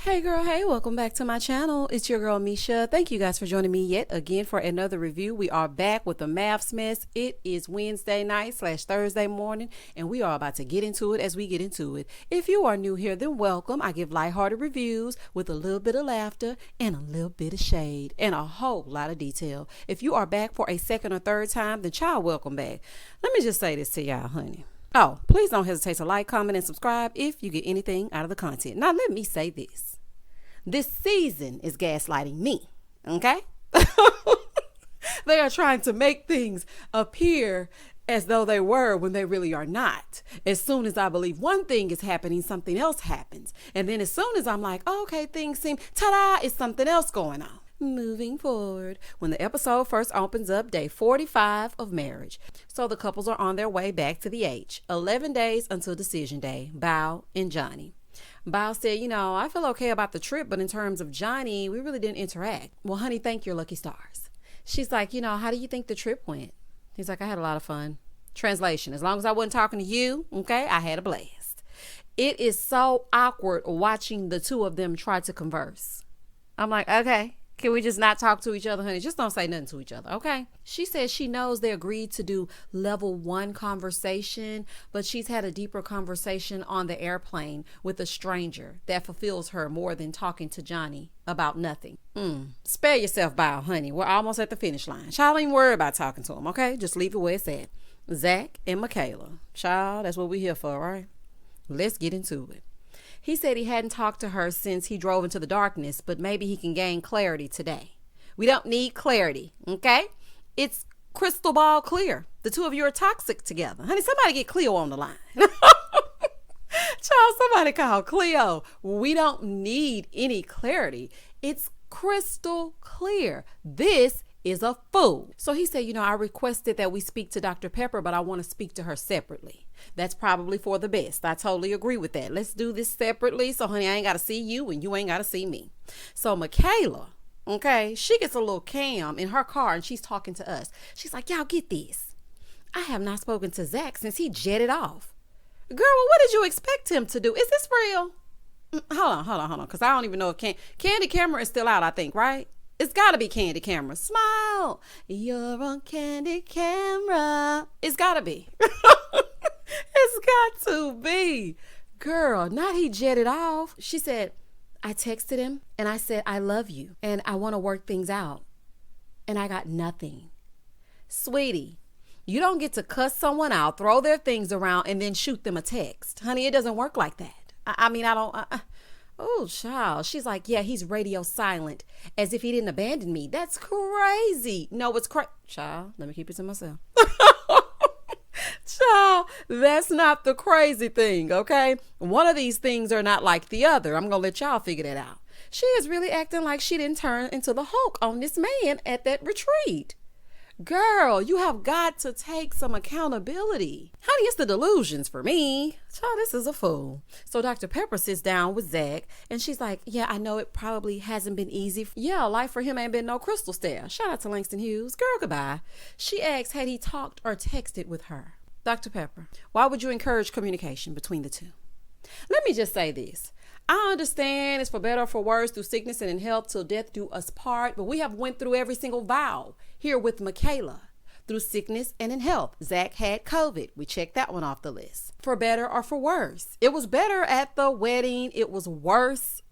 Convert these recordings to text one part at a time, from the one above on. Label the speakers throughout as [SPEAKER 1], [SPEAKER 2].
[SPEAKER 1] Hey girl, hey, welcome back to my channel. It's your girl Misha. Thank you guys for joining me yet again for another review. We are back with the maths mess. It is Wednesday night / Thursday morning, and we are about to get into it as we get into it. If you are new here, then welcome. I give lighthearted reviews with a little bit of laughter and a little bit of shade and a whole lot of detail. If you are back for a second or third time, then child, welcome back. Let me just say this to y'all, honey. Oh, please don't hesitate to like, comment, and subscribe if you get anything out of the content. Now, let me say this. This season is gaslighting me, okay? They are trying to make things appear as though they were when they really are not. As soon as I believe one thing is happening, something else happens. And then as soon as I'm like, oh, okay, things seem, ta-da, it's something else going on. Moving forward, when the episode first opens up, day 45 of marriage. So the couples are on their way back to the H. 11 days until decision day. Bao and Johnny. Bao said, I feel okay about the trip, but in terms of Johnny, we really didn't interact. Well, honey, thank your lucky stars. She's like, how do you think the trip went? He's like, I had a lot of fun. Translation, as long as I wasn't talking to you, okay, I had a blast. It is so awkward watching the two of them try to converse. I'm like, okay. Can we just not talk to each other, honey? Just don't say nothing to each other, okay? She says she knows they agreed to do level 1 conversation, but she's had a deeper conversation on the airplane with a stranger that fulfills her more than talking to Johnny about nothing. Spare yourself, Bao, honey. We're almost at the finish line. Child, ain't worry about talking to him, okay? Just leave it where it's at. Zack and Michaela. Child, that's what we're here for, right? Let's get into it. He said he hadn't talked to her since he drove into the darkness, but maybe he can gain clarity today. We don't need clarity, okay? It's crystal ball clear. The two of you are toxic together. Honey, somebody get Cleo on the line. Child, somebody call Cleo. We don't need any clarity. It's crystal clear. This is a fool. So he said, I requested that we speak to Dr. Pepper, but I want to speak to her separately. That's probably for the best. I totally agree with that. Let's do this separately. So honey, I ain't got to see you and you ain't got to see me. So Michaela, okay, she gets a little cam in her car and she's talking to us. She's like, y'all get this. I have not spoken to Zack since he jetted off. Girl, well, what did you expect him to do? Is this real? Hold on. Because I don't even know if Candy Camera is still out, I think, right? It's got to be Candy Camera. Smile. You're on Candy Camera. It's got to be. It's got to be. Girl, not he jetted off. She said, I texted him and I said, I love you and I want to work things out. And I got nothing. Sweetie, you don't get to cuss someone out, throw their things around, and then shoot them a text. Honey, it doesn't work like that. Oh, child. She's like, yeah, he's radio silent as if he didn't abandon me. That's crazy. No, it's crazy. Child, let me keep it to myself. Child, that's not the crazy thing, okay? One of these things are not like the other. I'm going to let y'all figure that out. She is really acting like she didn't turn into the Hulk on this man at that retreat. Girl, you have got to take some accountability. Honey, it's the delusions for me. Child, this is a fool. So Dr. Pepper sits down with Zack and she's like, yeah, I know it probably hasn't been easy. Yeah, life for him ain't been no crystal stair. Shout out to Langston Hughes. Girl, goodbye. She asks, had he talked or texted with her? Dr. Pepper, why would you encourage communication between the two? Let me just say this. I understand it's for better or for worse, through sickness and in health till death do us part, but we have went through every single vow here with Michaela. Through sickness and in health. Zack had COVID. We checked that one off the list. For better or for worse. It was better at the wedding. It was worse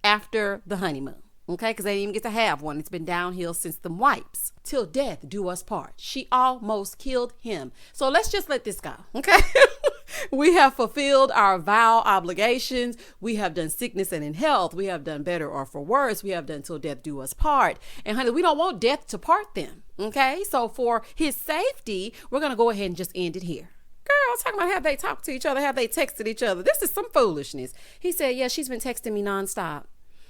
[SPEAKER 1] after the honeymoon. Okay, because they didn't even get to have one. It's been downhill since the wipes. Till death do us part. She almost killed him. So let's just let this go. Okay. We have fulfilled our vow obligations. We have done sickness and in health. We have done better or for worse. We have done till death do us part. And honey, we don't want death to part them. Okay. So for his safety, we're going to go ahead and just end it here. Girl, I was talking about have they talked to each other? Have they texted each other? This is some foolishness. He said, yeah, she's been texting me nonstop.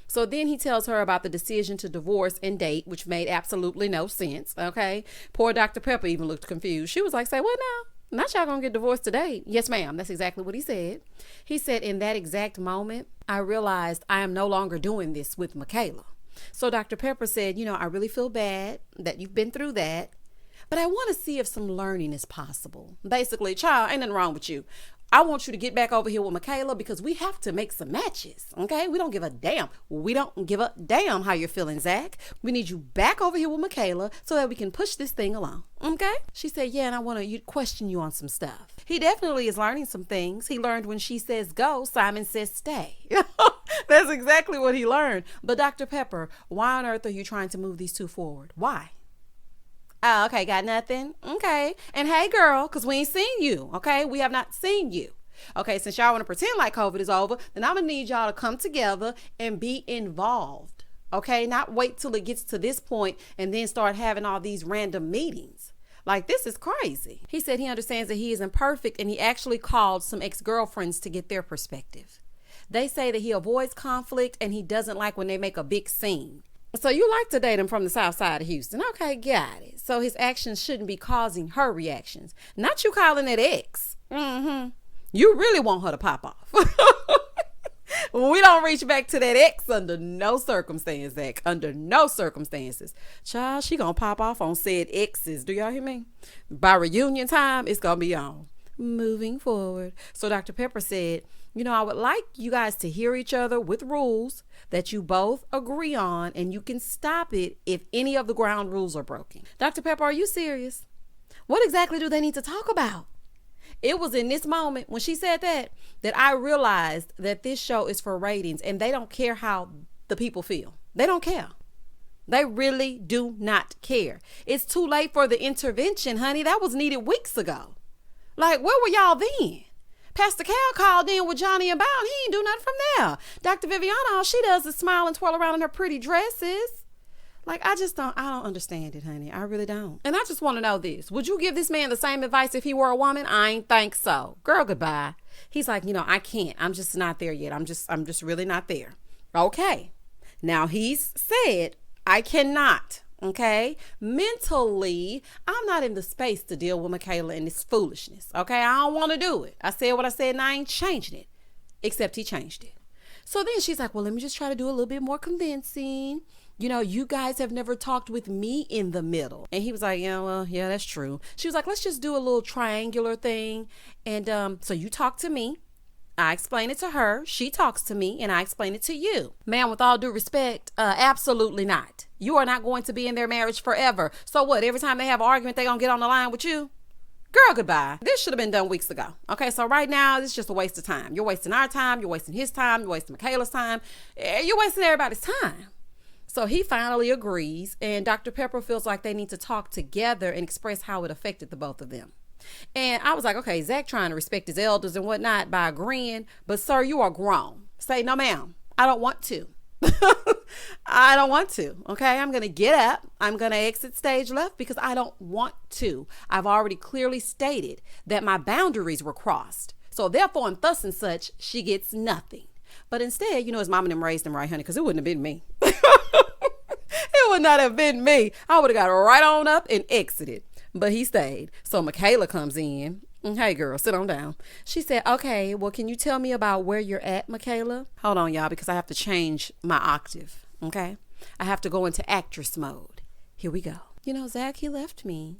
[SPEAKER 1] So then he tells her about the decision to divorce and date, which made absolutely no sense. Okay. Poor Dr. Pepper even looked confused. She was like, say what now? Not y'all gonna get divorced today. Yes, ma'am. That's exactly what he said. He said, in that exact moment, I realized I am no longer doing this with Michaela. So Dr. Pepper said, I really feel bad that you've been through that. But I want to see if some learning is possible. Basically, child, ain't nothing wrong with you. I want you to get back over here with Michaela because we have to make some matches, okay? We don't give a damn. We don't give a damn how you're feeling, Zack. We need you back over here with Michaela so that we can push this thing along, okay? She said, yeah, and I want to question you on some stuff. He definitely is learning some things. He learned when she says go, Simon says stay. That's exactly what he learned. But Dr. Pepper, why on earth are you trying to move these two forward? Why? Oh, okay, got nothing? Okay. And hey, girl, because we ain't seen you, okay? We have not seen you. Okay, since y'all want to pretend like COVID is over, then I'm going to need y'all to come together and be involved, okay? Not wait till it gets to this point and then start having all these random meetings. Like, this is crazy. He said he understands that he isn't perfect, and he actually called some ex-girlfriends to get their perspective. They say that he avoids conflict and he doesn't like when they make a big scene. So you like to date him from the south side of Houston. Okay, got it. So his actions shouldn't be causing her reactions. Not you calling it ex. You really want her to pop off. We don't reach back to that ex under no circumstance, Zack. Under no circumstances. Child, she gonna pop off on said exes. Do y'all hear me? By reunion time, it's gonna be on. Moving forward. So Dr. Pepper said, I would like you guys to hear each other with rules that you both agree on, and you can stop it if any of the ground rules are broken. Dr. Pepper, are you serious? What exactly do they need to talk about? It was in this moment when she said that I realized that this show is for ratings and they don't care how the people feel. They don't care. They really do not care. It's too late for the intervention, honey. That was needed weeks ago. Like, where were y'all then? Pastor Cal called in with Johnny and Bao. He ain't do nothing from there. Dr. Viviana, all she does is smile and twirl around in her pretty dresses. Like, I don't understand it, honey. I really don't. And I just want to know this. Would you give this man the same advice if he were a woman? I ain't think so. Girl, goodbye. He's like, I can't. I'm just not there yet. I'm just really not there. Okay. Now he's said, I cannot. Okay, mentally, I'm not in the space to deal with Michaela and this foolishness. Okay, I don't want to do it. I said what I said and I ain't changing it, except he changed it. So then she's like, well, let me just try to do a little bit more convincing. You guys have never talked with me in the middle. And he was like, yeah, that's true. She was like, let's just do a little triangular thing. And so you talk to me. I explain it to her. She talks to me and I explain it to you. Man, with all due respect, absolutely not. You are not going to be in their marriage forever. So what? Every time they have an argument, they gonna get on the line with you? Girl, goodbye. This should have been done weeks ago. Okay, so right now, it's just a waste of time. You're wasting our time. You're wasting his time. You're wasting Michaela's time. You're wasting everybody's time. So he finally agrees, and Dr. Pepper feels like they need to talk together and express how it affected the both of them. And I was like, okay, Zack trying to respect his elders and whatnot by agreeing, but sir, you are grown. Say, no, ma'am, I don't want to. I don't want to. Okay, I'm going to get up. I'm going to exit stage left because I don't want to. I've already clearly stated that my boundaries were crossed. So therefore, and thus and such, she gets nothing. But instead, his mom and them raised him right, honey, because it wouldn't have been me. It would not have been me. I would have got right on up and exited. But he stayed. So Michaela comes in. Hey, girl, sit on down. She said, okay, well, can you tell me about where you're at, Michaela? Hold on, y'all, because I have to change my octave, okay? I have to go into actress mode. Here we go. Zack, he left me.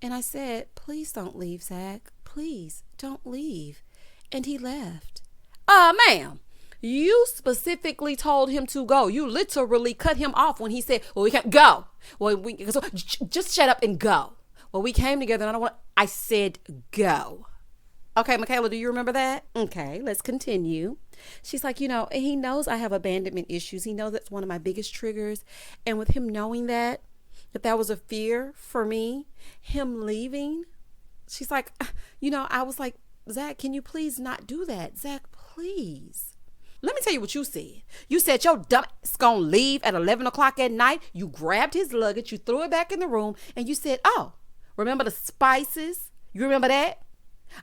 [SPEAKER 1] And I said, please don't leave, Zack. Please don't leave. And he left. Ma'am, you specifically told him to go. You literally cut him off when he said, well, we can't go. Well, so just shut up and go. Well, we came together and I said go. Okay, Michaela, do you remember that? Okay, let's continue. She's like, he knows I have abandonment issues. He knows that's one of my biggest triggers. And with him knowing that was a fear for me, him leaving, she's like, I was like, Zack, can you please not do that? Zack, please. Let me tell you what you said. You said your dumb ass gonna leave at 11 o'clock at night. You grabbed his luggage, you threw it back in the room, and you said, oh, remember the spices? You remember that?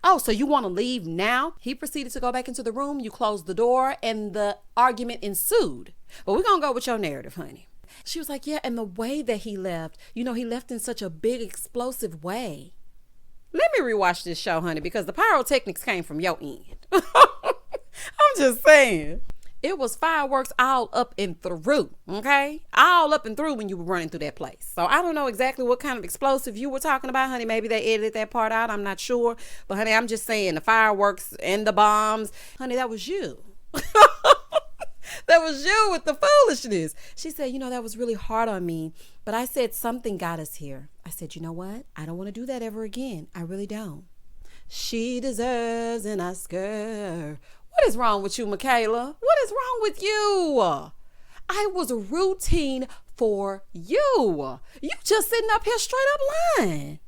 [SPEAKER 1] Oh, so you want to leave now? He proceeded to go back into the room. You closed the door and the argument ensued. But we're going to go with your narrative, honey. She was like, yeah, and the way that he left, he left in such a big, explosive way. Let me rewatch this show, honey, because the pyrotechnics came from your end. I'm just saying. It was fireworks all up and through, okay? All up and through when you were running through that place. So I don't know exactly what kind of explosive you were talking about, honey. Maybe they edited that part out. I'm not sure. But, honey, I'm just saying the fireworks and the bombs. Honey, that was you. That was you with the foolishness. She said, that was really hard on me. But I said something got us here. I said, you know what? I don't want to do that ever again. I really don't. She deserves an Oscar. What is wrong with you, Michaela? What is wrong with you? I was routine for you. You just sitting up here straight up lying.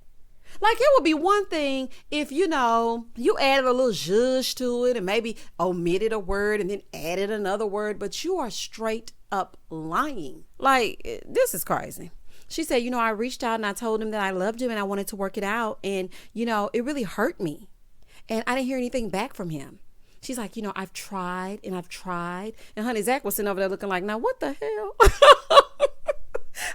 [SPEAKER 1] Like, it would be one thing if, you added a little zhuzh to it and maybe omitted a word and then added another word, but you are straight up lying. Like, this is crazy. She said, I reached out and I told him that I loved him and I wanted to work it out. And, it really hurt me. And I didn't hear anything back from him. She's like, I've tried and I've tried. And honey, Zach was sitting over there looking like, now what the hell?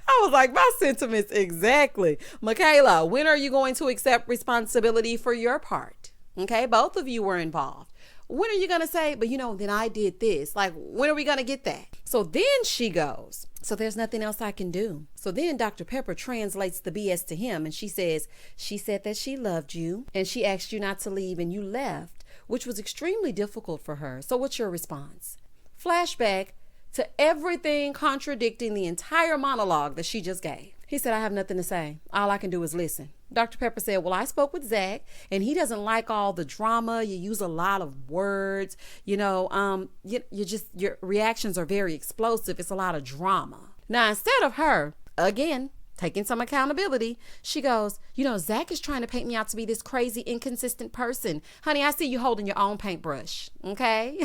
[SPEAKER 1] I was like, my sentiments exactly. Michaela, when are you going to accept responsibility for your part? Okay, both of you were involved. When are you going to say, but then I did this? Like, when are we going to get that? So then she goes, so there's nothing else I can do. So then Dr. Pepper translates the BS to him and she says, she said that she loved you and she asked you not to leave and you left, which was extremely difficult for her. So what's your response? Flashback to everything contradicting the entire monologue that she just gave. He said, I have nothing to say. All I can do is listen. Dr. Pepper said, well, I spoke with Zach and he doesn't like all the drama. You use a lot of words, your reactions are very explosive. It's a lot of drama. Now, instead of her, again, taking some accountability, she goes, Zach is trying to paint me out to be this crazy, inconsistent person. Honey, I see you holding your own paintbrush, okay?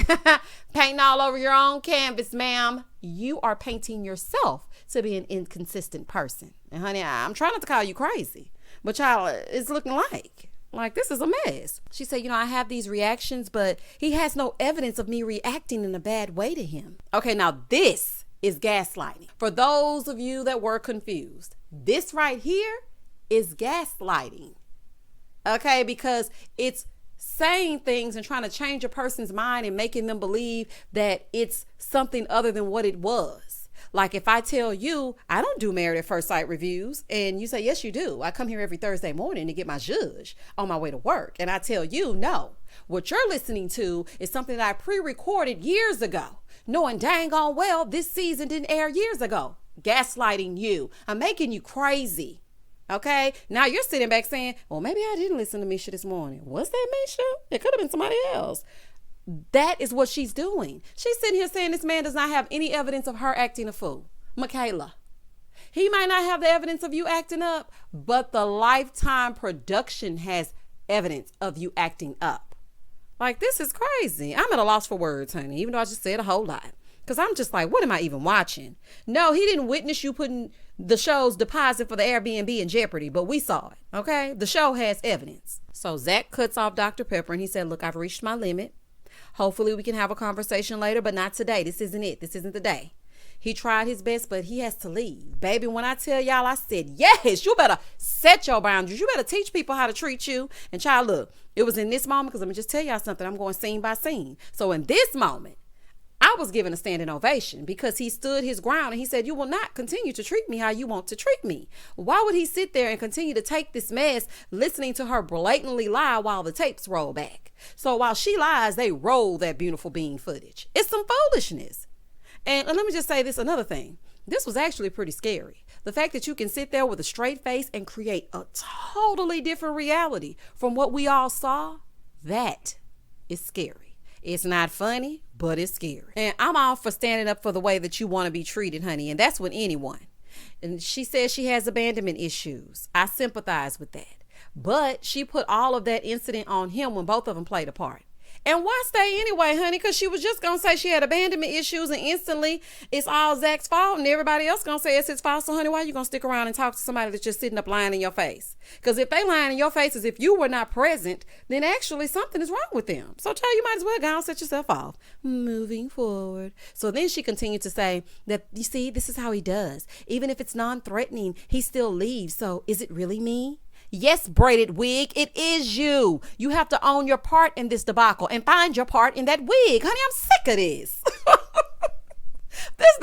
[SPEAKER 1] Painting all over your own canvas, ma'am. You are painting yourself to be an inconsistent person. And honey, I'm trying not to call you crazy, but y'all, it's looking like this is a mess. She said, I have these reactions, but he has no evidence of me reacting in a bad way to him. Okay, now this is gaslighting. For those of you that were confused, this right here is gaslighting. Okay, because it's saying things and trying to change a person's mind and making them believe that it's something other than what it was. Like if I tell you I don't do Married at First Sight reviews and you say, yes, you do. I come here every Thursday morning to get my zhuzh on my way to work. And I tell you, no, what you're listening to is something that I pre-recorded years ago, knowing dang on well this season didn't air years ago. Gaslighting you. I'm making you crazy. Okay? Now you're sitting back saying, well, maybe I didn't listen to Misha this morning. Was that Misha? It could have been somebody else. That is what she's doing. She's sitting here saying this man does not have any evidence of her acting a fool. Michaela, he might not have the evidence of you acting up, but the Lifetime production has evidence of you acting up. Like, this is crazy. I'm at a loss for words, honey, even though I just said a whole lot. Because I'm just like, what am I even watching? No, he didn't witness you putting the show's deposit for the Airbnb in jeopardy, but we saw it, okay? The show has evidence. So Zach cuts off Dr. Pepper and he said, look, I've reached my limit. Hopefully we can have a conversation later, but not today. This isn't it. This isn't the day. He tried his best, but he has to leave. Baby, when I tell y'all, I said, yes, you better set your boundaries. You better teach people how to treat you. And child, look, it was in this moment, because let me just tell y'all something. I'm going scene by scene. So in this moment, I was given a standing ovation because he stood his ground and he said, you will not continue to treat me how you want to treat me. Why would he sit there and continue to take this mess, listening to her blatantly lie while the tapes roll back? So while she lies, they roll that beautiful bean footage. It's some foolishness. And let me just say this, another thing. This was actually pretty scary. The fact that you can sit there with a straight face and create a totally different reality from what we all saw, that is scary. It's not funny, but it's scary. And I'm all for standing up for the way that you want to be treated, honey. And that's with anyone. And she says she has abandonment issues. I sympathize with that. But she put all of that incident on him when both of them played a part. And why stay anyway, honey? Because she was just going to say she had abandonment issues and instantly it's all Zach's fault and everybody else going to say it's his fault. So, honey, why are you going to stick around and talk to somebody that's just sitting up lying in your face? Because if they lying in your face as if you were not present, then actually something is wrong with them. So, child, you might as well go and set yourself off. Moving forward. So then she continued to say that, you see, this is how he does. Even if it's non-threatening, he still leaves. So is it really me? Yes, braided wig, it is you. You have to own your part in this debacle and find your part in that wig. Honey, I'm sick of this.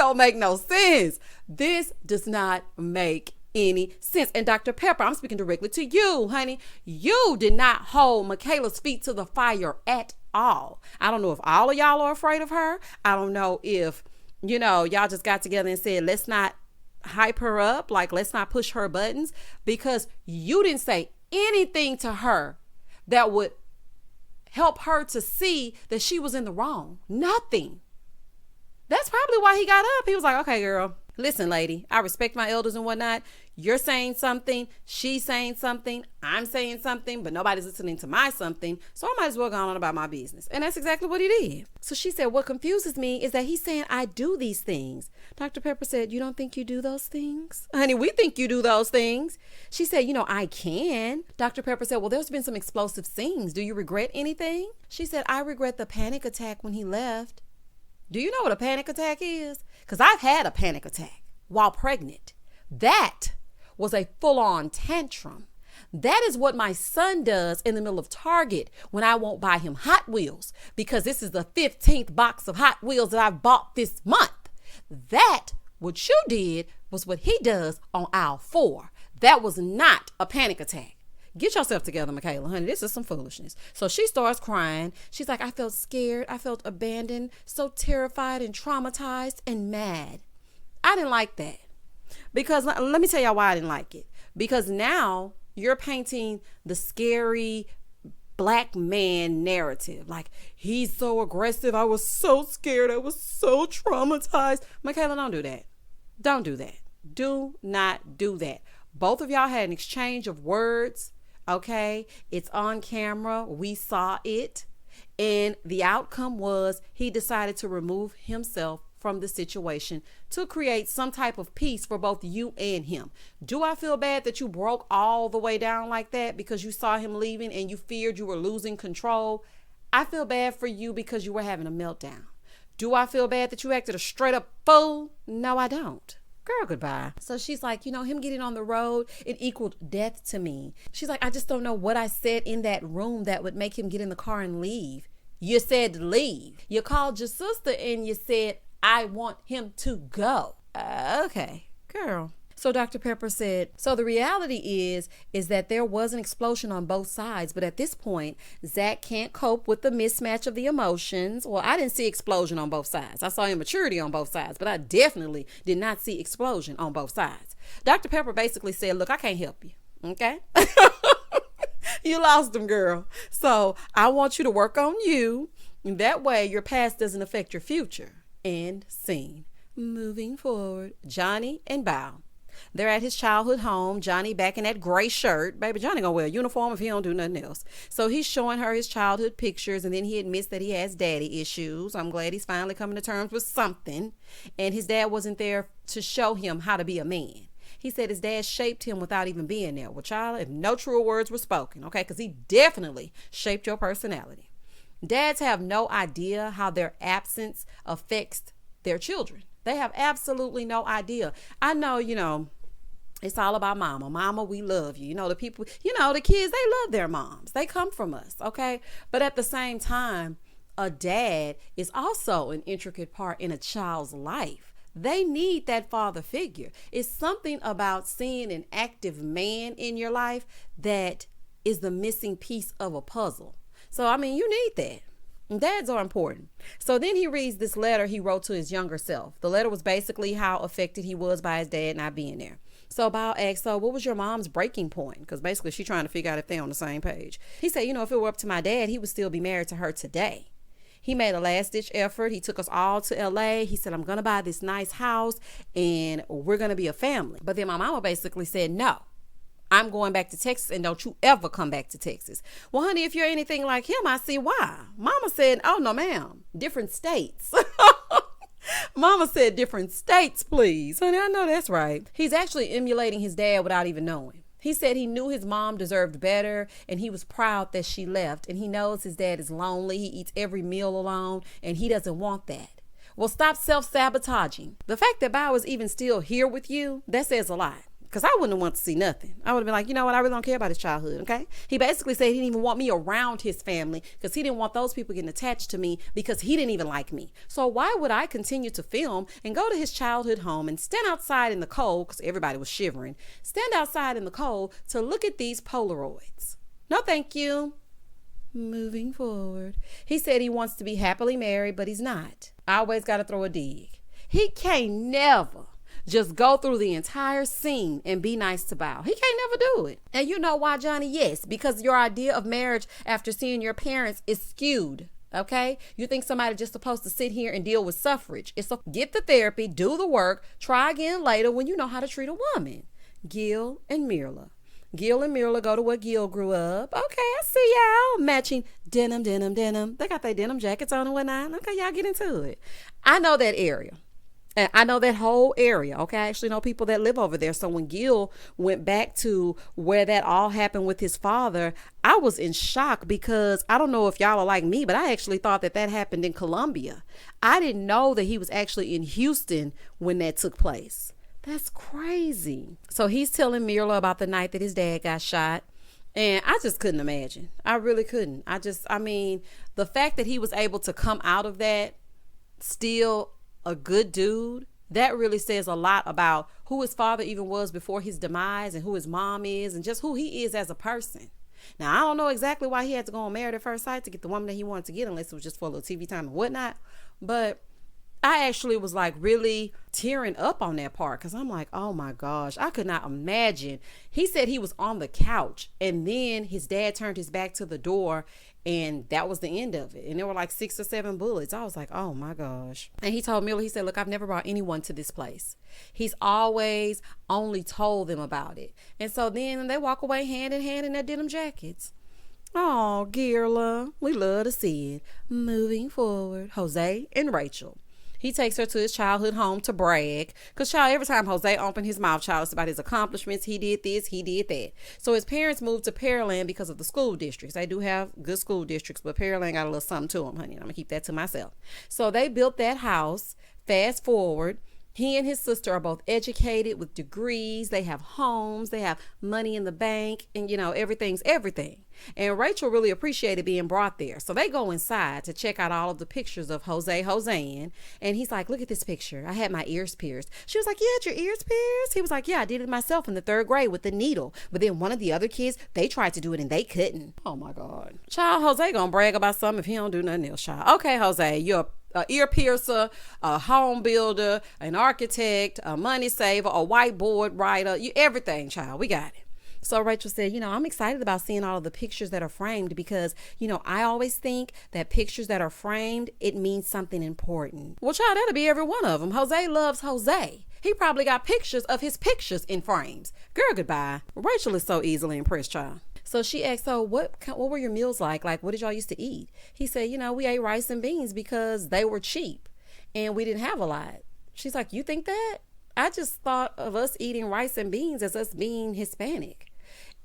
[SPEAKER 1] don't make no sense. This does not make any sense. And Dr. Pepper, I'm speaking directly to you, honey. You did not hold Michaela's feet to the fire at all. I don't know if all of y'all are afraid of her. I don't know if, y'all just got together and said, let's not hype her up. Like, let's not push her buttons, because you didn't say anything to her that would help her to see that she was in the wrong. Nothing. That's probably why he got up. He was like, okay, girl, listen, lady, I respect my elders and whatnot. You're saying something. She's saying something. I'm saying something, but nobody's listening to my something. So I might as well go on about my business. And that's exactly what he did. So she said, what confuses me is that he's saying I do these things. Dr. Pepper said, you don't think you do those things? Honey, we think you do those things. She said, I can. Dr. Pepper said, well, there's been some explosive scenes. Do you regret anything? She said, I regret the panic attack when he left. Do you know what a panic attack is? Because I've had a panic attack while pregnant. That was a full-on tantrum. That is what my son does in the middle of Target when I won't buy him Hot Wheels, because this is the 15th box of Hot Wheels that I've bought this month. That, what you did, was what he does on aisle 4. That was not a panic attack. Get yourself together, Michaela, honey. This is some foolishness. So she starts crying. She's like, I felt scared. I felt abandoned, so terrified and traumatized and mad. I didn't like that. Because let me tell y'all why I didn't like it. Because now you're painting the scary black man narrative. Like, he's so aggressive. I was so scared. I was so traumatized. Michaela, don't do that. Don't do that. Do not do that. Both of y'all had an exchange of words. Okay. It's on camera. We saw it. And the outcome was he decided to remove himself from the situation to create some type of peace for both you and him. Do I feel bad that you broke all the way down like that because you saw him leaving and you feared you were losing control? I feel bad for you because you were having a meltdown. Do I feel bad that you acted a straight up fool? No, I don't. Girl, goodbye. So she's like, him getting on the road, it equaled death to me. She's like, I just don't know what I said in that room that would make him get in the car and leave. You said leave. You called your sister and you said, I want him to go. Okay, girl. So Dr. Pepper said, so the reality is that there was an explosion on both sides. But at this point, Zack can't cope with the mismatch of the emotions. Well, I didn't see explosion on both sides. I saw immaturity on both sides, but I definitely did not see explosion on both sides. Dr. Pepper basically said, look, I can't help you. Okay. You lost them, girl. So I want you to work on you. That way your past doesn't affect your future. End scene. Moving forward, Johnny and Bao. They're at his childhood home. Johnny back in that gray shirt. Baby, Johnny gonna wear a uniform if he don't do nothing else. So he's showing her his childhood pictures, and then he admits that he has daddy issues. I'm glad he's finally coming to terms with something. And his dad wasn't there to show him how to be a man. He said his dad shaped him without even being there. Well, child, if no truer words were spoken, okay? Because he definitely shaped your personality. Dads have no idea how their absence affects their children. They have absolutely no idea. I know, it's all about mama. Mama, we love you. The people, the kids, they love their moms. They come from us, okay? But at the same time, a dad is also an intricate part in a child's life. They need that father figure. It's something about seeing an active man in your life that is the missing piece of a puzzle. So, you need that. Dads are important. So then he reads this letter he wrote to his younger self. The letter was basically how affected he was by his dad not being there. So Bao asked, so what was your mom's breaking point? Because basically she's trying to figure out if they're on the same page. He said, if it were up to my dad, he would still be married to her today. He made a last-ditch effort. He took us all to LA. He said, I'm going to buy this nice house and we're going to be a family. But then my mama basically said, no. I'm going back to Texas and don't you ever come back to Texas. Well, honey, if you're anything like him, I see why. Mama said, oh, no, ma'am. Different states. Mama said different states, please. Honey, I know that's right. He's actually emulating his dad without even knowing. He said he knew his mom deserved better and he was proud that she left. And he knows his dad is lonely. He eats every meal alone and he doesn't want that. Well, stop self-sabotaging. The fact that Bao is even still here with you, that says a lot. because I wouldn't want to see nothing. I would have been like, you know what? I really don't care about his childhood, okay? He basically said he didn't even want me around his family because he didn't want those people getting attached to me because he didn't even like me. So why would I continue to film and go to his childhood home and stand outside in the cold, because everybody was shivering, stand outside in the cold to look at these Polaroids? No, thank you. Moving forward. He said he wants to be happily married, but he's not. I always got to throw a dig. He can't never just go through the entire scene and be nice to Bao. He can't never do it. And you know why, Johnny? Yes, because your idea of marriage after seeing your parents is skewed. Okay? You think somebody just supposed to sit here and deal with suffrage. Get the therapy, do the work, try again later when you know how to treat a woman. Gil and Mirla. Gil and Mirla go to where Gil grew up. Okay, I see y'all matching denim. They got their denim jackets on and whatnot. Okay, y'all get into it. I know that area. And I know that whole area, okay? I actually know people that live over there. So when Gil went back to where that all happened with his father, I was in shock because I don't know if y'all are like me, but I actually thought that happened in Colombia. I didn't know that he was actually in Houston when that took place. That's crazy. So he's telling Mirla about the night that his dad got shot. And I just couldn't imagine. I really couldn't. I mean, the fact that he was able to come out of that still a good dude, that really says a lot about who his father even was before his demise and who his mom is and just who he is as a person. Now, I don't know exactly why he had to go on Married at First Sight to get the woman that he wanted to get, unless it was just for a little TV time and whatnot. But I actually was like really tearing up on that part because I'm like, oh my gosh, I could not imagine. He said he was on the couch and then his dad turned his back to the door and that was the end of it. And there were like 6 or 7 bullets. I was like, oh my gosh. And he told Miller, he said, look, I've never brought anyone to this place. He's always only told them about it. And so then they walk away hand in hand in their denim jackets. Oh, Girla, we love to see it. Moving forward, Jose and Rachel. He takes her to his childhood home to brag. Because, child, every time Jose opened his mouth, child, it's about his accomplishments. He did this, he did that. So his parents moved to Pearland because of the school districts. They do have good school districts, but Pearland got a little something to them, honey. I'm going to keep that to myself. So they built that house. Fast forward. He and his sister are both educated with degrees. They have homes. They have money in the bank. And, you know, everything's everything. And Rachel really appreciated being brought there. So they go inside to check out all of the pictures of Josean. And he's like, look at this picture. I had my ears pierced. She was like, you had your ears pierced? He was like, yeah, I did it myself in the 3rd grade with the needle. But then one of the other kids, they tried to do it and they couldn't. Oh, my God. Child, Jose gonna brag about something if he don't do nothing else, child. Okay, Jose, you're a ear piercer, a home builder, an architect, a money saver, a whiteboard writer, everything, child. We got it. So Rachel said, you know, I'm excited about seeing all of the pictures that are framed because, you know, I always think that pictures that are framed, it means something important. Well, child, that'll be every one of them. Jose loves Jose. He probably got pictures of his pictures in frames. Girl, goodbye. Rachel is so easily impressed, child. So she asked, so what were your meals like? Like, what did y'all used to eat? He said, you know, we ate rice and beans because they were cheap and we didn't have a lot. She's like, you think that? I just thought of us eating rice and beans as us being Hispanic.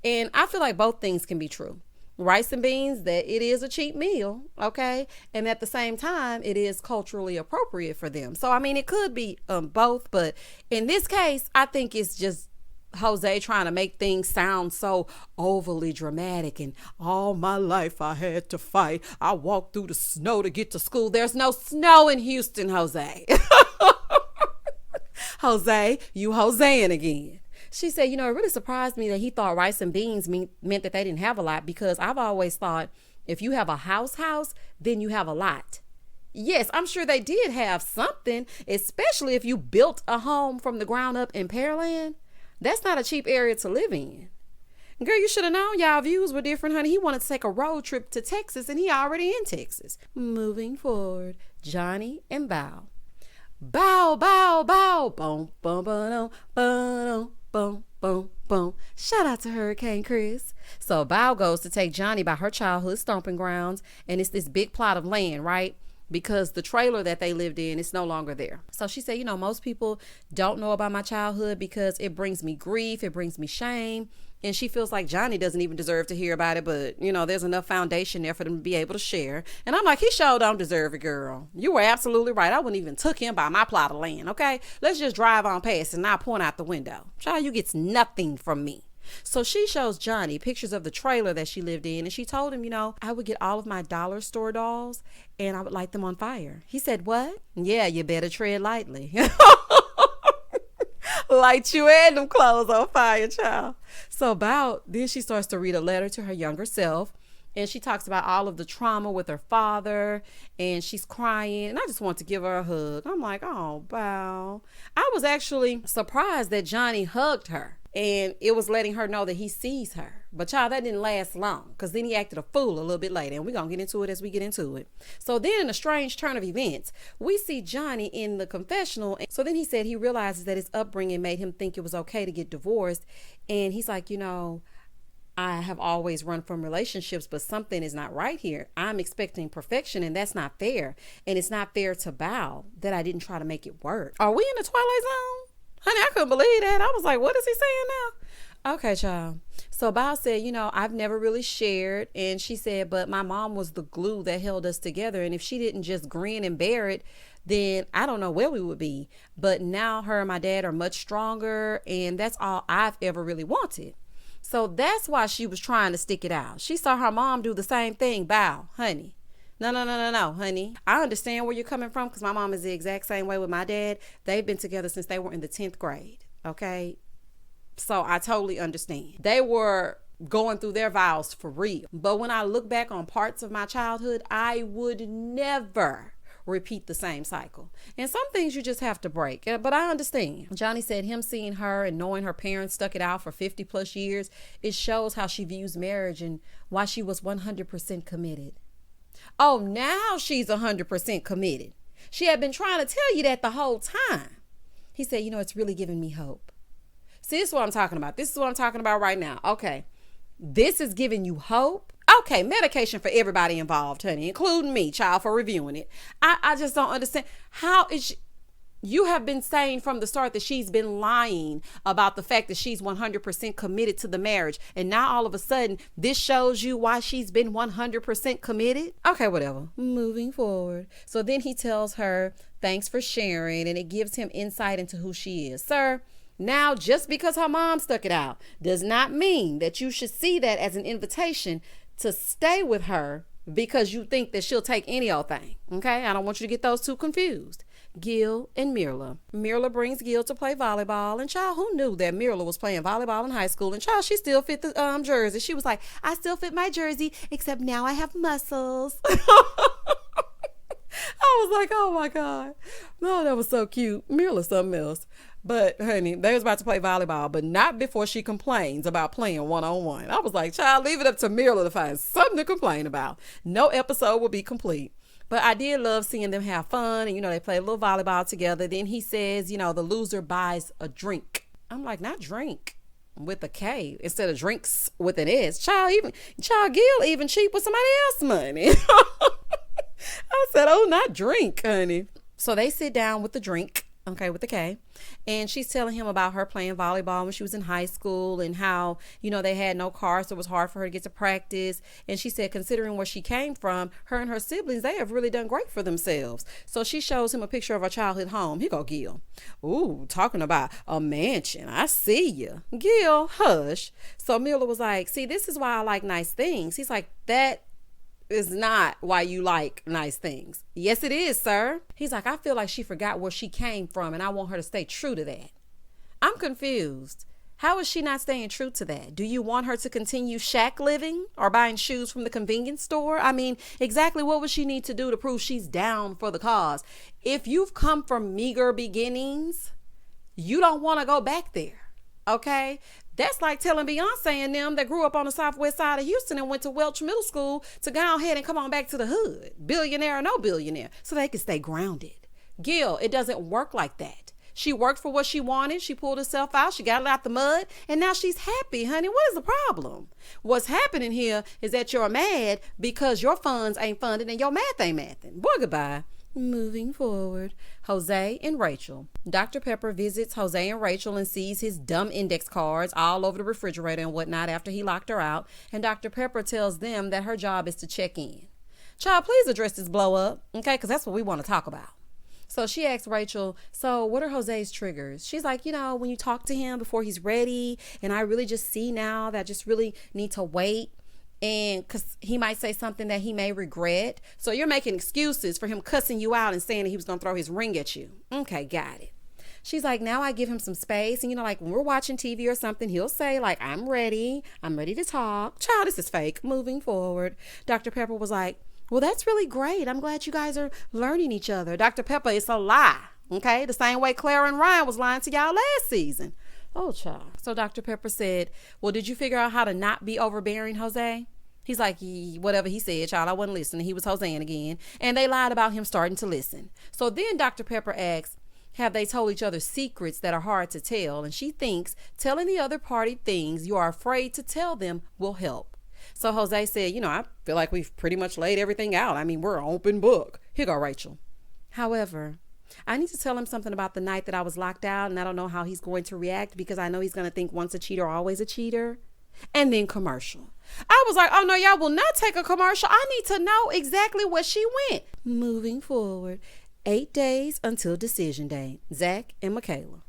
[SPEAKER 1] And I feel like both things can be true. Rice and beans, that it is a cheap meal, okay? And at the same time, it is culturally appropriate for them. So, I mean, it could be both. But in this case, I think it's just Jose trying to make things sound so overly dramatic. And all my life I had to fight. I walked through the snow to get to school. There's no snow in Houston, Jose. Jose, you Joseing again. She said, you know, it really surprised me that he thought rice and beans meant that they didn't have a lot, because I've always thought if you have a house, then you have a lot. Yes, I'm sure they did have something, especially if you built a home from the ground up in Pearland. That's not a cheap area to live in. Girl, you should have known y'all views were different, honey. He wanted to take a road trip to Texas and he already in Texas. Moving forward, Johnny and Bao. Bao, bow, bow. Boom, boom, boom, boom. Boom, boom, boom. Shout out to Hurricane Chris. So Bao goes to take Johnny by her childhood stomping grounds, and it's this big plot of land, right? because the trailer that they lived in is no longer there. So she said, most people don't know about my childhood because it brings me grief, it brings me shame. And she feels like Johnny doesn't even deserve to hear about it, but, there's enough foundation there for them to be able to share. And I'm like, he sure don't deserve it, girl. You were absolutely right. I wouldn't even took him by my plot of land, okay? Let's just drive on past and not point out the window. Child, you gets nothing from me. So she shows Johnny pictures of the trailer that she lived in, and she told him, I would get all of my dollar store dolls and I would light them on fire. He said, what? Yeah, you better tread lightly. Light you and them clothes on fire, child. So then she starts to read a letter to her younger self, and she talks about all of the trauma with her father, and she's crying, and I just want to give her a hug. I'm like, oh, Bao. I was actually surprised that Johnny hugged her, and it was letting her know that he sees her. But child, that didn't last long, because then he acted a fool a little bit later, and we're going to get into it as we get into it. So then in a strange turn of events, we see Johnny in the confessional. So then he said he realizes that his upbringing made him think it was okay to get divorced. And he's like, I have always run from relationships, but something is not right here. I'm expecting perfection, and that's not fair. And it's not fair to Bao that I didn't try to make it work. Are we in the Twilight Zone? Honey, I couldn't believe that. I was like, what is he saying now? Okay, child. So Bao said, I've never really shared. And she said, but my mom was the glue that held us together. And if she didn't just grin and bear it, then I don't know where we would be. But now her and my dad are much stronger. And that's all I've ever really wanted. So that's why she was trying to stick it out. She saw her mom do the same thing. Bao, honey. No, honey. I understand where you're coming from, because my mom is the exact same way with my dad. They've been together since they were in the 10th grade. Okay. So I totally understand. They were going through their vows for real. But when I look back on parts of my childhood, I would never repeat the same cycle. And some things you just have to break. But I understand. Johnny said him seeing her and knowing her parents stuck it out for 50 plus years, it shows how she views marriage and why she was 100% committed. Oh, now she's 100% committed. She had been trying to tell you that the whole time. He said, it's really giving me hope. See, this is what I'm talking about. This is what I'm talking about right now. Okay. This is giving you hope. Okay. Medication for everybody involved, honey, including me, child, for reviewing it. I just don't understand. How is she? You have been saying from the start that she's been lying about the fact that she's 100% committed to the marriage. And now all of a sudden, this shows you why she's been 100% committed. Okay, whatever. Moving forward. So then he tells her, thanks for sharing. And it gives him insight into who she is. Sir, now just because her mom stuck it out does not mean that you should see that as an invitation to stay with her because you think that she'll take any old thing. Okay, I don't want you to get those two confused. Gil and Mirla. Mirla brings Gil to play volleyball, and child, who knew that Mirla was playing volleyball in high school? And child, she still fit the jersey. She was like, I still fit my jersey, except now I have muscles. I was like, oh my God. No, that was so cute. Mirla's something else. But honey, they was about to play volleyball, but not before she complains about playing one-on-one. I was like, child, leave it up to Mirla to find something to complain about. No episode will be complete. But I did love seeing them have fun. And, they play a little volleyball together. Then he says, the loser buys a drink. I'm like, not drink with a K instead of drinks with an S. Child, Gil even cheap with somebody else's money. I said, oh, not drink, honey. So they sit down with the drink. Okay, with the K. And she's telling him about her playing volleyball when she was in high school and how, they had no car, so it was hard for her to get to practice. And she said, considering where she came from, her and her siblings, they have really done great for themselves. So she shows him a picture of her childhood home. Here go Gil. Ooh, talking about a mansion. I see you. Gil, hush. So Mirla was like, see, this is why I like nice things. He's like, that is not why you like nice things. Yes, it is, sir. He's like, I feel like she forgot where she came from and I want her to stay true to that. I'm confused. How is she not staying true to that? Do you want her to continue shack living or buying shoes from the convenience store? I mean, exactly what would she need to do to prove she's down for the cause? If you've come from meager beginnings, you don't want to go back there. Okay? That's like telling Beyonce and them that grew up on the southwest side of Houston and went to Welch Middle School to go ahead and come on back to the hood, billionaire or no billionaire, so they can stay grounded. Gil, it doesn't work like that. She worked for what she wanted. She pulled herself out. She got it out the mud. And now she's happy, honey. What is the problem? What's happening here is that you're mad because your funds ain't funded and your math ain't mathing. Boy, goodbye. Moving forward, Jose and Rachel. Dr. Pepper visits Jose and Rachel and sees his dumb index cards all over the refrigerator and whatnot after he locked her out. And Dr. Pepper tells them that her job is to check in. Child, please address this blow up, okay? Because that's what we want to talk about. So she asks Rachel, so what are Jose's triggers? She's like, when you talk to him before he's ready, and I really just see now that I just really need to wait. And because he might say something that he may regret. So you're making excuses for him cussing you out and saying that he was going to throw his ring at you. Okay, got it. She's like, now I give him some space. And, like when we're watching TV or something, he'll say like, I'm ready to talk. Child, this is fake. Moving forward. Dr. Pepper was like, well, that's really great. I'm glad you guys are learning each other. Dr. Pepper, it's a lie. Okay, the same way Clara and Ryan was lying to y'all last season. Oh, child. So Dr. Pepper said, well, did you figure out how to not be overbearing, Jose? He's like, whatever he said, child, I wasn't listening. He was Joseing again. And they lied about him starting to listen. So then Dr. Pepper asks, have they told each other secrets that are hard to tell? And she thinks telling the other party things you are afraid to tell them will help. So Jose said, I feel like we've pretty much laid everything out. I mean, we're an open book. Here go, Rachel. However, I need to tell him something about the night that I was locked out, and I don't know how he's going to react because I know he's going to think once a cheater, always a cheater. And then commercial. I was like, oh no, y'all will not take a commercial. I need to know exactly where she went. Moving forward, 8 days until decision day. Zack and Michaela.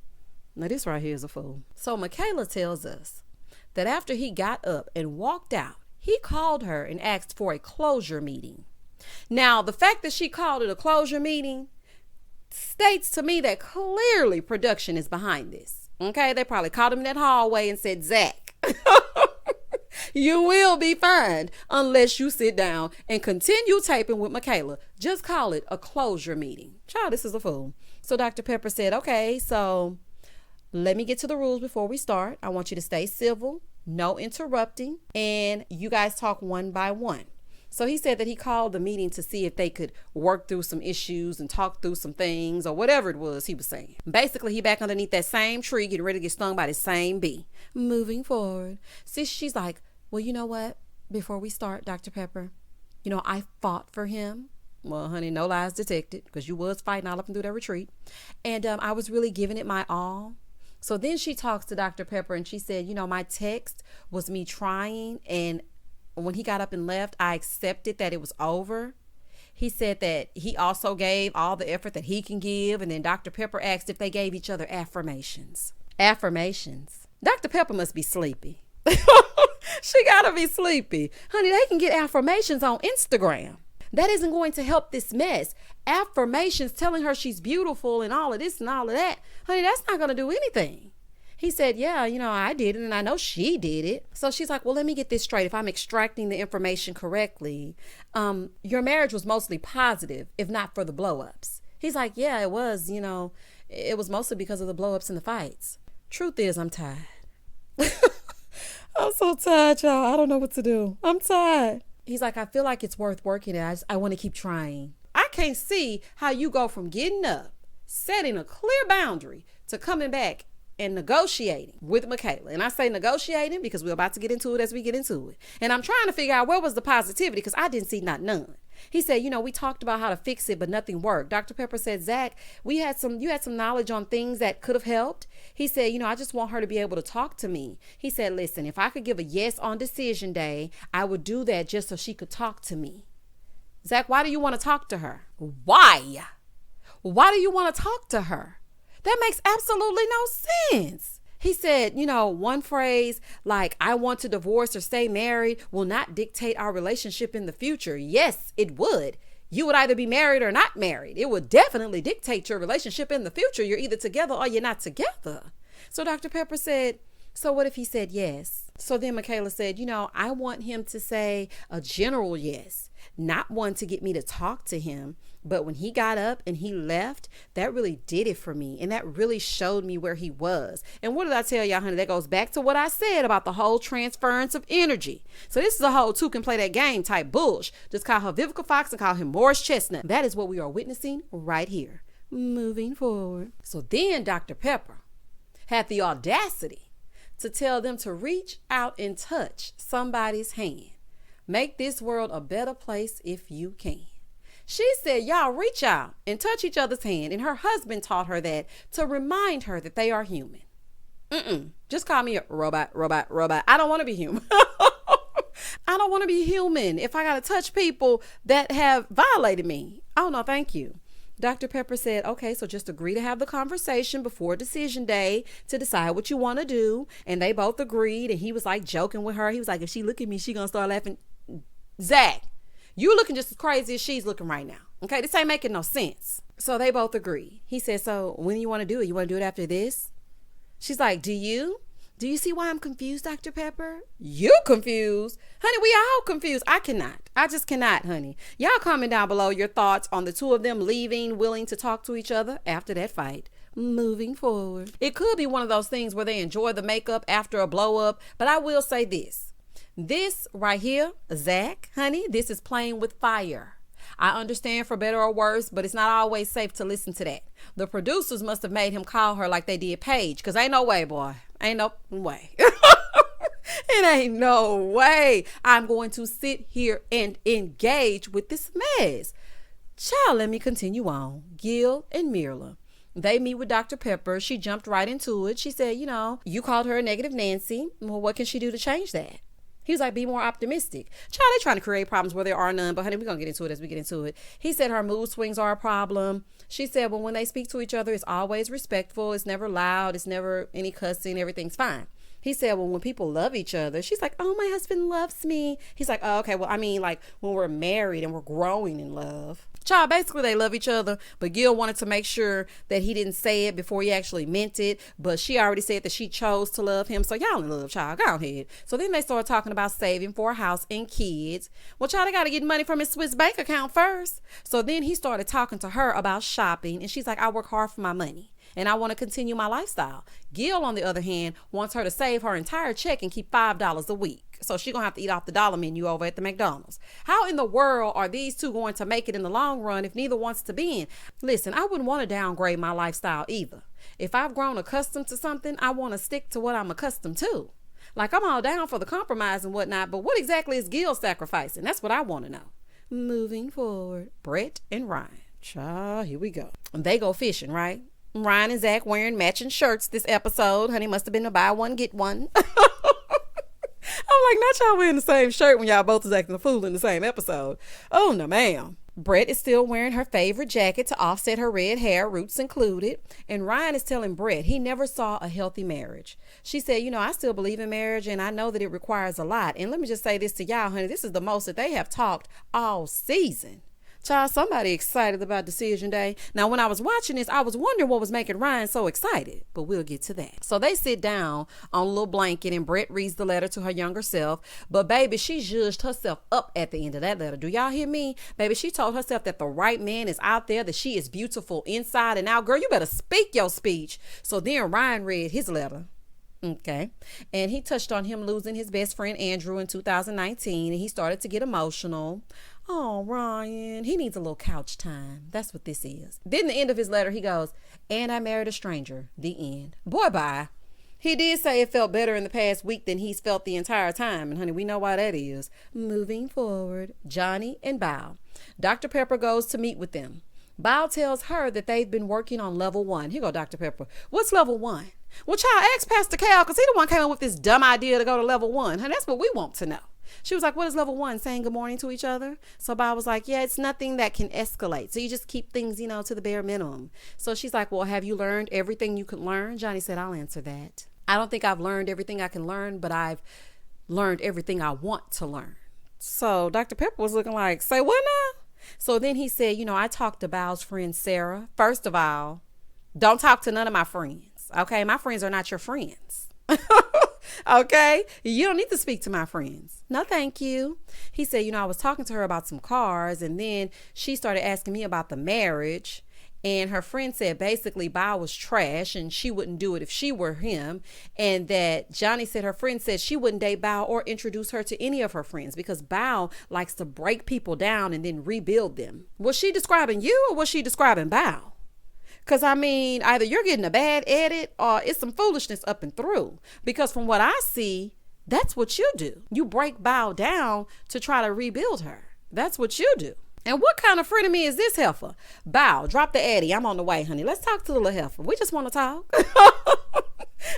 [SPEAKER 1] Now this right here is a fool. So Michaela tells us that after he got up and walked out, he called her and asked for a closure meeting. Now, the fact that she called it a closure meeting states to me that clearly production is behind this. Okay, they probably called him in that hallway and said, Zack, you will be fined unless you sit down and continue taping with Michaela. Just call it a closure meeting. Child, this is a fool. So Dr. Pepper said, okay, so let me get to the rules before we start. I want you to stay civil, no interrupting, and you guys talk one by one. So he said that he called the meeting to see if they could work through some issues and talk through some things or whatever it was he was saying. Basically, he back underneath that same tree getting ready to get stung by the same bee. Moving forward. See, she's like, well, you know what? Before we start, Dr. Pepper, I fought for him. Well, honey, no lies detected because you was fighting all up and through that retreat. And I was really giving it my all. So then she talks to Dr. Pepper and she said, my text was me trying, and when he got up and left, I accepted that it was over. He said that he also gave all the effort that he can give. And then Dr. Pepper asked if they gave each other affirmations. Affirmations. Dr. Pepper must be sleepy. She gotta be sleepy. Honey, they can get affirmations on Instagram. That isn't going to help this mess. Affirmations telling her she's beautiful and all of this and all of that. Honey, that's not going to do anything. He said, yeah, I did it and I know she did it. So she's like, well, let me get this straight. If I'm extracting the information correctly, your marriage was mostly positive, if not for the blow-ups. He's like, yeah, it was, it was mostly because of the blow-ups and the fights. Truth is, I'm tired. I'm so tired, y'all. I don't know what to do. I'm tired. He's like, I feel like it's worth working at. I want to keep trying. I can't see how you go from getting up, setting a clear boundary, to coming back and negotiating with Michaela. And I say negotiating because we're about to get into it as we get into it. And I'm trying to figure out where was the positivity because I didn't see none. He said, we talked about how to fix it, but nothing worked. Dr. Pepper said, Zack, you had some knowledge on things that could have helped. He said, I just want her to be able to talk to me. He said, listen, if I could give a yes on decision day, I would do that just so she could talk to me. Zack, why do you want to talk to her? Why? Why do you want to talk to her? That makes absolutely no sense. He said, one phrase like, I want to divorce or stay married will not dictate our relationship in the future. Yes, it would. You would either be married or not married. It would definitely dictate your relationship in the future. You're either together or you're not together. So Dr. Pepper said, so what if he said yes? So then Michaela said, I want him to say a general yes, not one to get me to talk to him. But when he got up and he left, that really did it for me. And that really showed me where he was. And what did I tell y'all, honey? That goes back to what I said about the whole transference of energy. So this is a whole two can play that game type bullsh. Just call her Vivica Fox and call him Morris Chestnut. That is what we are witnessing right here. Moving forward. So then Dr. Pepper had the audacity to tell them to reach out and touch somebody's hand. Make this world a better place if you can. She said, y'all reach out and touch each other's hand. And her husband taught her that to remind her that they are human. Just call me a robot. I don't want to be human. I don't want to be human if I got to touch people that have violated me. Oh, no, thank you. Dr. Pepper said, okay, so just agree to have the conversation before decision day to decide what you want to do. And they both agreed. And he was like joking with her. He was like, if she look at me, she gonna start laughing. Zack, you looking just as crazy as she's looking right now. Okay, this ain't making no sense. So they both agreed. He said, so when do you want to do it? You want to do it after this? She's like, do you? Do you see why I'm confused, Dr. Pepper? You confused? Honey, we all confused. I just cannot, honey. Y'all comment down below your thoughts on the two of them leaving, willing to talk to each other after that fight. Moving forward. It could be one of those things where they enjoy the makeup after a blow up, but I will say this. This right here, Zack, honey, this is playing with fire. I understand for better or worse, but it's not always safe to listen to that. The producers must have made him call her like they did Paige, because ain't no way, boy. Ain't no way. It ain't no way I'm going to sit here and engage with this mess. Child, let me continue on. Gil and Mirla. They meet with Dr. Pepper. She jumped right into it. She said, you called her a negative Nancy. Well, what can she do to change that? He was like, be more optimistic. Child, they trying to create problems where there are none. But honey, we're going to get into it as we get into it. He said her mood swings are a problem. She said, well, when they speak to each other, it's always respectful. It's never loud. It's never any cussing. Everything's fine. He said, well, when people love each other, she's like, oh, my husband loves me. He's like, oh, okay. Well, I mean, like when we're married and we're growing in love. Child, basically they love each other, but Gil wanted to make sure that he didn't say it before he actually meant it. But she already said that she chose to love him. So y'all in love, child. Go ahead. So then they started talking about saving for a house and kids. Well, child, they got to get money from his Swiss bank account first. So then he started talking to her about shopping. And she's like, I work hard for my money and I want to continue my lifestyle. Gil, on the other hand, wants her to save her entire check and keep $5 a week. So she's going to have to eat off the dollar menu over at the McDonald's. How in the world are these two going to make it in the long run if neither wants to be in? Listen, I wouldn't want to downgrade my lifestyle either. If I've grown accustomed to something, I want to stick to what I'm accustomed to. Like, I'm all down for the compromise and whatnot, but what exactly is Gil sacrificing? That's what I want to know. Moving forward, Brett and Ryan. Child, here we go. And they go fishing, right? Ryan and Zack wearing matching shirts this episode. Honey, must have been a buy one, get one. I'm like, not y'all wearing the same shirt when y'all both is acting a fool in the same episode. Oh, no, ma'am. Brett is still wearing her favorite jacket to offset her red hair, roots included. And Ryan is telling Brett he never saw a healthy marriage. She said, I still believe in marriage and I know that it requires a lot. And let me just say this to y'all, honey. This is the most that they have talked all season. Child, somebody excited about decision day. Now, when I was watching this, I was wondering what was making Ryan so excited, but we'll get to that. So they sit down on a little blanket and Brett reads the letter to her younger self. But baby, she judged herself up at the end of that letter. Do y'all hear me? Baby, she told herself that the right man is out there, that she is beautiful inside and out. Girl, you better speak your speech. So then Ryan read his letter. Okay. And he touched on him losing his best friend Andrew in 2019 and he started to get emotional. Oh, Ryan, he needs a little couch time. That's what this is. Then the end of his letter, he goes, and I married a stranger. The end. Boy, bye. He did say it felt better in the past week than he's felt the entire time. And honey, we know why that is. Moving forward, Johnny and Bao. Dr. Pepper goes to meet with them. Bao tells her that they've been working on level 1. Here go Dr. Pepper. What's level 1? Well, child, ask Pastor Cal, because he the one came up with this dumb idea to go to level 1. And that's what we want to know. She was like, what is level 1? Saying good morning to each other? So Bao was like, yeah, it's nothing that can escalate. So you just keep things, to the bare minimum. So she's like, well, have you learned everything you could learn? Johnny said, I'll answer that. I don't think I've learned everything I can learn, but I've learned everything I want to learn. So Dr. Pepper was looking like, say what now? So then he said, I talked to Bao's friend, Sarah. First of all, don't talk to none of my friends. Okay. My friends are not your friends. Okay. You don't need to speak to my friends. No, thank you. He said, I was talking to her about some cars and then she started asking me about the marriage. And her friend said basically Bao was trash and she wouldn't do it if she were him. And that Johnny said her friend said she wouldn't date Bao or introduce her to any of her friends because Bao likes to break people down and then rebuild them. Was she describing you or was she describing Bao? Because, I mean, either you're getting a bad edit or it's some foolishness up and through. Because from what I see, that's what you do. You break Bao down to try to rebuild her. That's what you do. And what kind of frenemy is this heifer? Bao, drop the Addy. I'm on the way, honey. Let's talk to the little heifer. We just want to talk.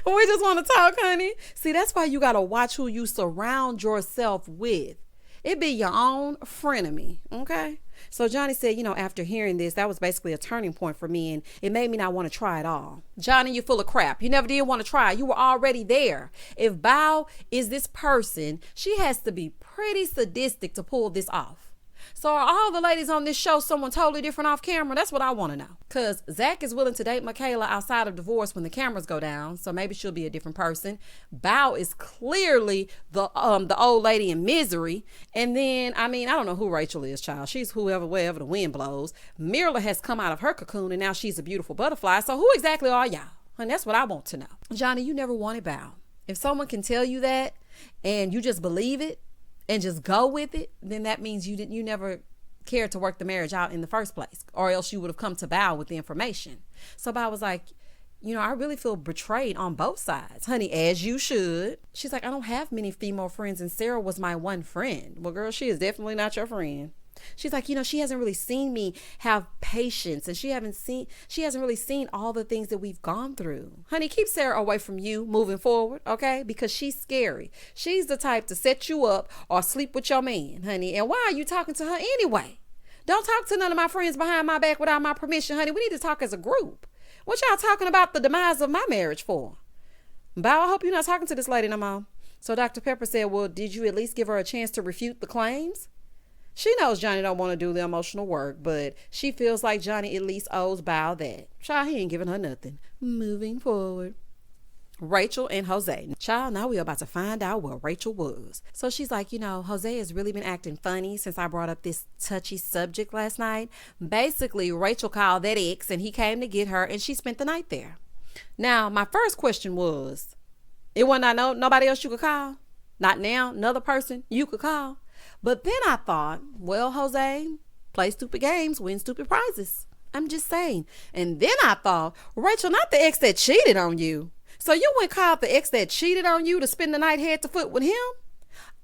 [SPEAKER 1] We just want to talk, honey. See, that's why you got to watch who you surround yourself with. It be your own frenemy, okay? So Johnny said, after hearing this, that was basically a turning point for me, and it made me not want to try it all. Johnny, you full of crap. You never did want to try. You were already there. If Bao is this person, she has to be pretty sadistic to pull this off. So are all the ladies on this show someone totally different off camera? That's what I want to know. Because Zack is willing to date Michaela outside of divorce when the cameras go down. So maybe she'll be a different person. Bao is clearly the old lady in misery. And then, I don't know who Rachel is, child. She's wherever the wind blows. Mirla has come out of her cocoon and now she's a beautiful butterfly. So who exactly are y'all? And that's what I want to know. Johnny, you never wanted Bao. If someone can tell you that and you just believe it, and just go with it, then that means you never cared to work the marriage out in the first place, or else you would have come to Bao with the information. So Bao was like, I really feel betrayed on both sides. Honey, as you should. She's like, I don't have many female friends, and Sarah was my one friend. Well, girl, she is definitely not your friend. She's like, she hasn't really seen me have patience, and she hasn't really seen all the things that we've gone through. Honey, keep Sarah away from you moving forward, okay? Because she's scary. She's the type to set you up or sleep with your man, honey. And why are you talking to her anyway? Don't talk to none of my friends behind my back without my permission, honey. We need to talk as a group. What y'all talking about the demise of my marriage for? Bao, I hope you're not talking to this lady no more. So Dr. Pepper said, well, did you at least give her a chance to refute the claims? She knows Johnny don't want to do the emotional work, but she feels like Johnny at least owes Bao that. Child, he ain't giving her nothing. Moving forward. Rachel and Jose. Child, now we're about to find out where Rachel was. So she's like, Jose has really been acting funny since I brought up this touchy subject last night. Basically, Rachel called that ex and he came to get her and she spent the night there. Now, my first question was, it wasn't nobody else you could call? Not now, another person you could call? But then I thought, well, Jose, play stupid games, win stupid prizes. I'm just saying. And then I thought, Rachel, not the ex that cheated on you. So you went called the ex that cheated on you to spend the night head to foot with him?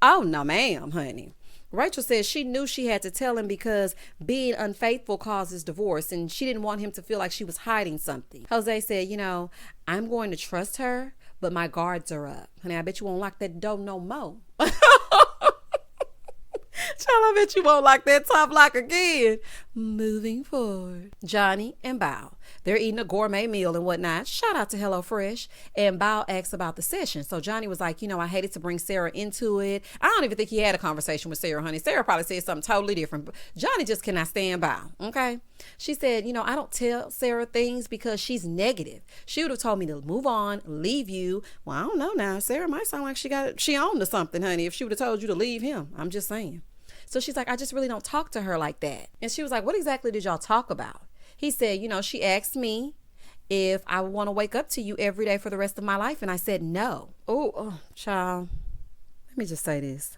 [SPEAKER 1] Oh, no, ma'am, honey. Rachel says she knew she had to tell him because being unfaithful causes divorce, and she didn't want him to feel like she was hiding something. Jose said, I'm going to trust her, but my guards are up. Honey, I bet you won't lock that door no more. Child, I bet you won't like that top lock again. Moving forward. Johnny and Bao. They're eating a gourmet meal and whatnot. Shout out to HelloFresh. And Bao asks about the session. So Johnny was like, I hated to bring Sarah into it. I don't even think he had a conversation with Sarah, honey. Sarah probably said something totally different. But Johnny just cannot stand Bao. Okay. She said, I don't tell Sarah things because she's negative. She would have told me to move on, leave you. Well, I don't know now. Sarah might sound like she owned to something, honey, if she would have told you to leave him. I'm just saying. So she's like, I just really don't talk to her like that. And she was like, what exactly did y'all talk about? He said, she asked me if I would want to wake up to you every day for the rest of my life. And I said, no. Oh, child. Let me just say this.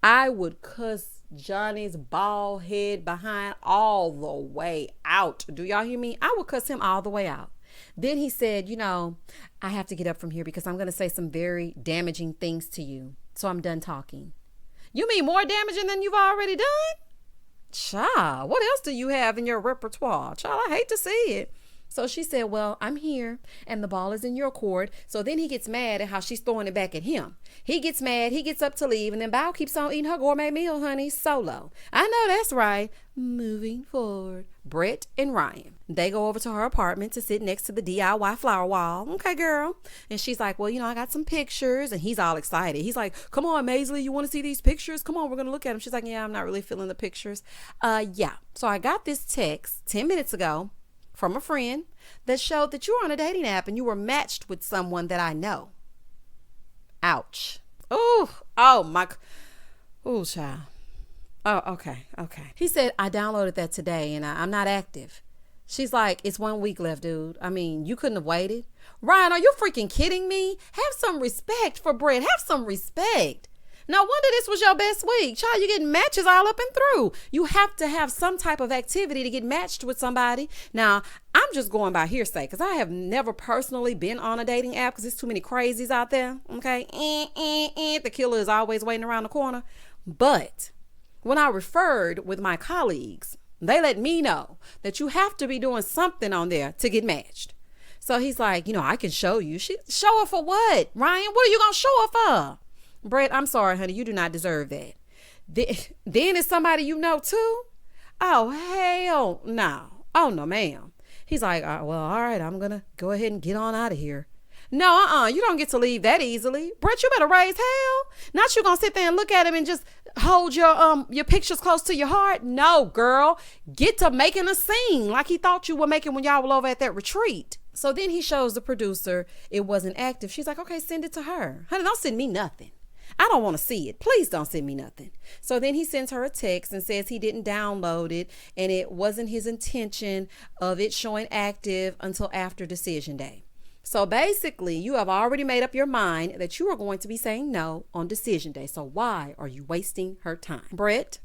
[SPEAKER 1] I would cuss Johnny's bald head behind all the way out. Do y'all hear me? I would cuss him all the way out. Then he said, I have to get up from here because I'm going to say some very damaging things to you. So I'm done talking. You mean more damaging than you've already done? Child, what else do you have in your repertoire? Child, I hate to see it. So she said, well, I'm here and the ball is in your court. So then he gets mad at how she's throwing it back at him. He gets mad. He gets up to leave. And then Bao keeps on eating her gourmet meal, honey, solo. I know that's right. Moving forward. Brett and Ryan. They go over to her apartment to sit next to the DIY flower wall. Okay, girl. And she's like, well, I got some pictures. And he's all excited. He's like, come on, Maisley, you want to see these pictures? Come on, we're going to look at them. She's like, yeah, I'm not really feeling the pictures. Yeah. So I got this text 10 minutes ago from a friend that showed that you were on a dating app and you were matched with someone that I know. Ouch. Oh my. Oh, child. Oh, okay. He said, I downloaded that today and I'm not active. She's like, it's 1 week left, dude. I mean, you couldn't have waited. Ryan, are you freaking kidding me? Have some respect for Brett. Have some respect. No wonder this was your best week. Child, you're getting matches all up and through. You have to have some type of activity to get matched with somebody. Now, I'm just going by hearsay because I have never personally been on a dating app because there's too many crazies out there. Okay? The killer is always waiting around the corner. But when I referred with my colleagues, they let me know that you have to be doing something on there to get matched. So he's like, I can show you. Show her for what? Ryan, what are you going to show her for? Brett, I'm sorry, honey. You do not deserve that. Then it's somebody you know too? Oh, hell no. Oh, no, ma'am. He's like, well, all right, I'm going to go ahead and get on out of here. No, you don't get to leave that easily. Brett, you better raise hell. Not you going to sit there and look at him and just hold your pictures close to your heart. No, girl. Get to making a scene like he thought you were making when y'all were over at that retreat. So then he shows the producer it wasn't active. She's like, okay, send it to her. Honey, don't send me nothing. I don't want to see it. Please don't send me nothing. So then he sends her a text and says he didn't download it and it wasn't his intention of it showing active until after decision day. So basically, you have already made up your mind that you are going to be saying no on decision day. So why are you wasting her time? Brett,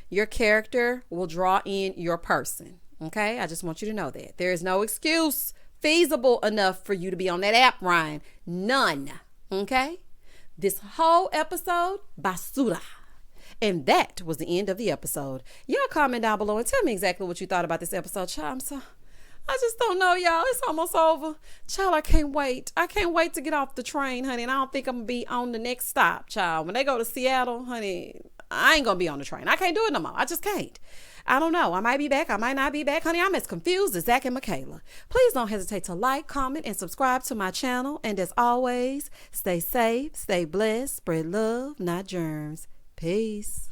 [SPEAKER 1] your character will draw in your person. Okay? I just want you to know that. There is no excuse feasible enough for you to be on that app, Ryan. None. Okay? This whole episode, basura. And that was the end of the episode. Y'all comment down below and tell me exactly what you thought about this episode. Child, I just don't know, y'all. It's almost over. Child, I can't wait. I can't wait to get off the train, honey. And I don't think I'm going to be on the next stop, child. When they go to Seattle, honey, I ain't going to be on the train. I can't do it no more. I just can't. I don't know. I might be back. I might not be back. Honey, I'm as confused as Zack and Michaela. Please don't hesitate to like, comment, and subscribe to my channel. And as always, stay safe, stay blessed, spread love, not germs. Peace.